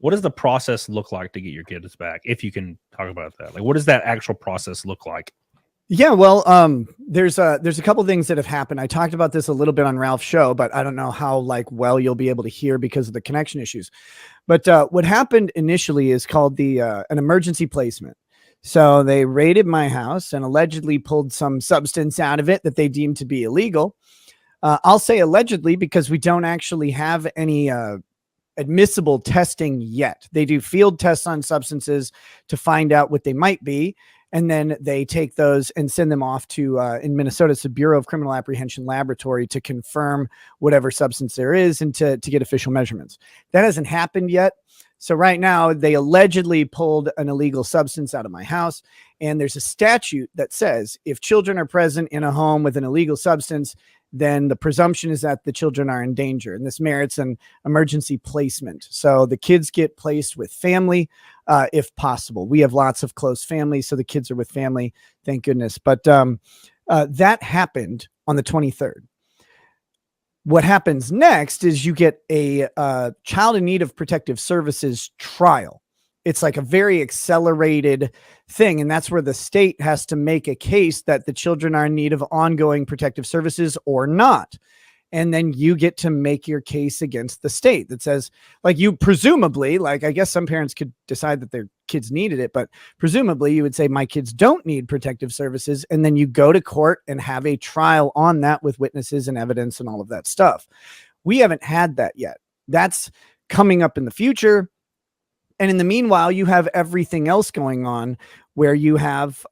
what does the process look like to get your kids back? If you can talk about that, like, what does that actual process look like? Yeah, well, there's a couple things that have happened. I talked about this a little bit on Ralph's show, but I don't know how well you'll be able to hear because of the connection issues. But what happened initially is called an emergency placement. So they raided my house and allegedly pulled some substance out of it that they deemed to be illegal. I'll say allegedly because we don't actually have any admissible testing yet. They do field tests on substances to find out what they might be. And then they take those and send them off to, in Minnesota, it's the Bureau of Criminal Apprehension Laboratory to confirm whatever substance there is and to get official measurements. That hasn't happened yet. So right now they allegedly pulled an illegal substance out of my house. And there's a statute that says if children are present in a home with an illegal substance, then the presumption is that the children are in danger. And this merits an emergency placement. So the kids get placed with family, if possible. We have lots of close families, so the kids are with family, thank goodness. But that happened on the 23rd. What happens next is you get a child in need of protective services trial. It's like a very accelerated thing. And that's where the state has to make a case that the children are in need of ongoing protective services or not. And then you get to make your case against the state that says, like, you presumably, like, I guess some parents could decide that their kids needed it, but presumably you would say my kids don't need protective services. And then you go to court and have a trial on that with witnesses and evidence and all of that stuff. We haven't had that yet. That's coming up in the future. And in the meanwhile, you have everything else going on where you have,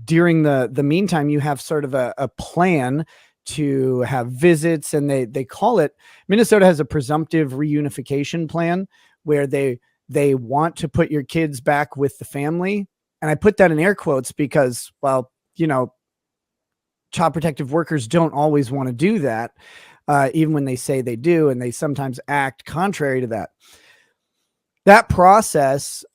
during the meantime, you have sort of a plan to have visits, and they call it, Minnesota has a presumptive reunification plan where they want to put your kids back with the family. And I put that in air quotes because, well, you know, child protective workers don't always want to do that, even when they say they do, and they sometimes act contrary to that. That process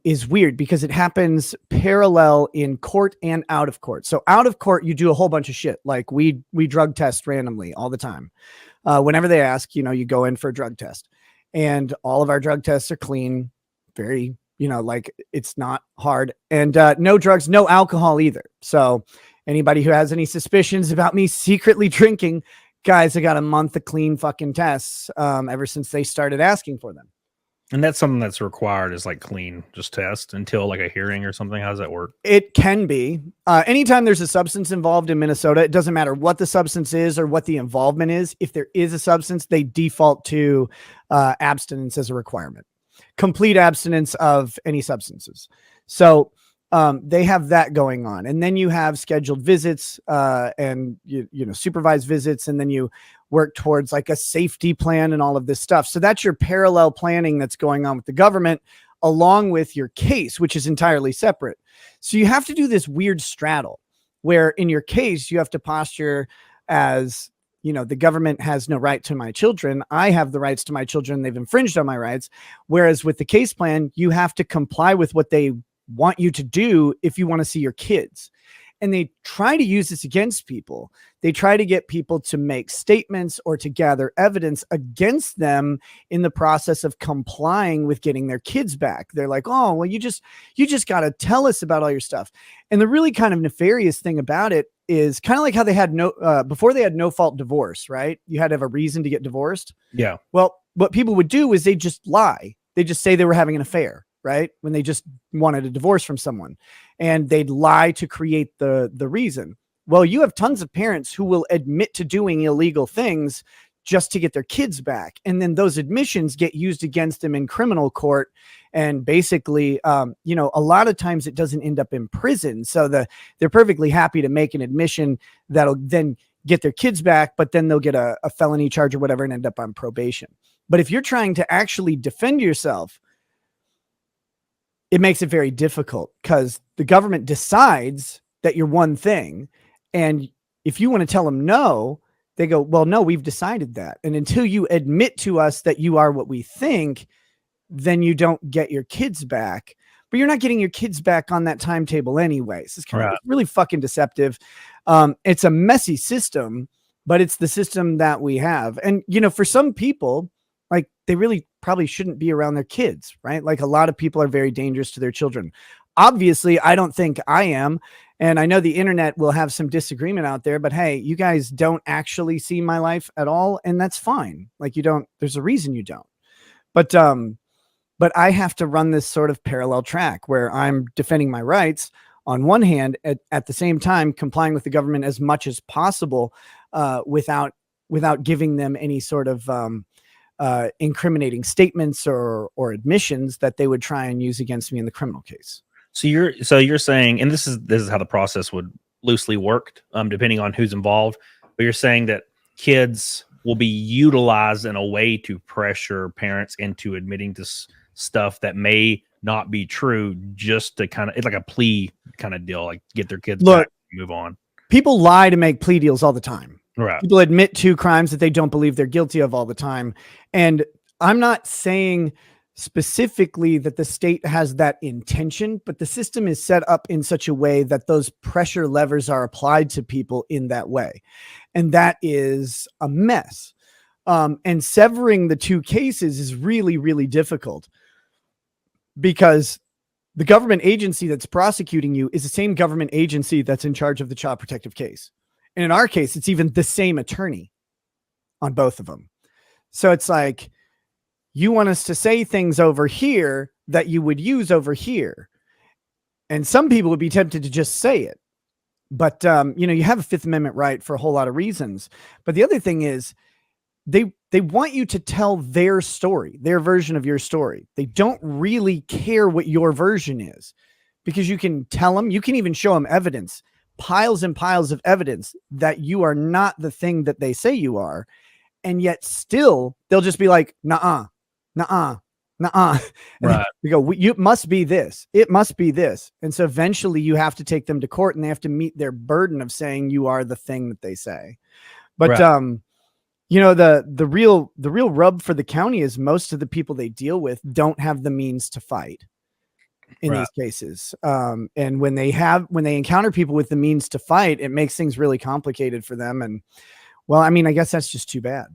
is weird because it happens parallel in court and out of court. So out of court, you do a whole bunch of shit. Like we drug test randomly all the time. Whenever they ask, you know, you go in for a drug test, and all of our drug tests are clean, very, you know, like it's not hard, and no drugs, no alcohol either. So anybody who has any suspicions about me secretly drinking, guys, I got a month of clean fucking tests ever since they started asking for them. And that's something that's required, is like clean, just test until like a hearing or something. How does that work? It can be. Anytime there's a substance involved in Minnesota, it doesn't matter what the substance is or what the involvement is. If there is a substance, they default to abstinence as a requirement, complete abstinence of any substances. So they have that going on. And then you have scheduled visits and you know, supervised visits, and then you work towards like a safety plan and all of this stuff. So that's your parallel planning that's going on with the government, along with your case, which is entirely separate. So you have to do this weird straddle where in your case, you have to posture as, you know, the government has no right to my children. I have the rights to my children. They've infringed on my rights. Whereas with the case plan, you have to comply with what they want you to do if you want to see your kids. And they try to use this against people. They try to get people to make statements or to gather evidence against them in the process of complying with getting their kids back. They're like, oh, well, you just got to tell us about all your stuff. And the really kind of nefarious thing about it is kind of like how they had before they had no fault divorce, right? You had to have a reason to get divorced. Yeah. Well, what people would do is they just lie. They just say they were having an affair, right? When they just wanted a divorce from someone, and they'd lie to create the reason. Well, you have tons of parents who will admit to doing illegal things just to get their kids back. And then those admissions get used against them in criminal court. And basically, you know, a lot of times it doesn't end up in prison. So they're perfectly happy to make an admission that'll then get their kids back, but then they'll get a felony charge or whatever and end up on probation. But if you're trying to actually defend yourself, it makes it very difficult because the government decides that you're one thing. And if you want to tell them no, they go, well, no, we've decided that. And until you admit to us that you are what we think, then you don't get your kids back. But you're not getting your kids back on that timetable anyways. It's kind of really fucking deceptive. It's a messy system, but it's the system that we have. And, you know, for some people, like they really probably shouldn't be around their kids, right? Like a lot of people are very dangerous to their children. Obviously, I don't think I am. And I know the internet will have some disagreement out there, but hey, you guys don't actually see my life at all. And that's fine. Like you don't, there's a reason you don't. But I have to run this sort of parallel track where I'm defending my rights on one hand, at the same time, complying with the government as much as possible without giving them any sort of incriminating statements or admissions that they would try and use against me in the criminal case. So you're saying, and this is how the process would loosely work, depending on who's involved. But you're saying that kids will be utilized in a way to pressure parents into admitting to stuff that may not be true, just to kind of, it's like a plea kind of deal, like get their kids back and move on. People lie to make plea deals all the time. Right. People admit to crimes that they don't believe they're guilty of all the time. And I'm not saying specifically that the state has that intention, but the system is set up in such a way that those pressure levers are applied to people in that way. And that is a mess. And severing the two cases is really, really difficult because the government agency that's prosecuting you is the same government agency that's in charge of the child protective case. And in our case, it's even the same attorney on both of them. So it's like, you want us to say things over here that you would use over here. And some people would be tempted to just say it. But, you have a Fifth Amendment right for a whole lot of reasons. But the other thing is they want you to tell their story, their version of your story. They don't really care what your version is because you can tell them, you can even show them evidence, piles and piles of evidence that you are not the thing that they say you are. And yet still they'll just be like, nuh-uh. Right. We go, you must be this. It must be this. And so eventually you have to take them to court and they have to meet their burden of saying you are the thing that they say. But, right. The real rub for the county is most of the people they deal with don't have the means to fight in these cases. And when they encounter people with the means to fight, it makes things really complicated for them. And well, I mean, I guess that's just too bad.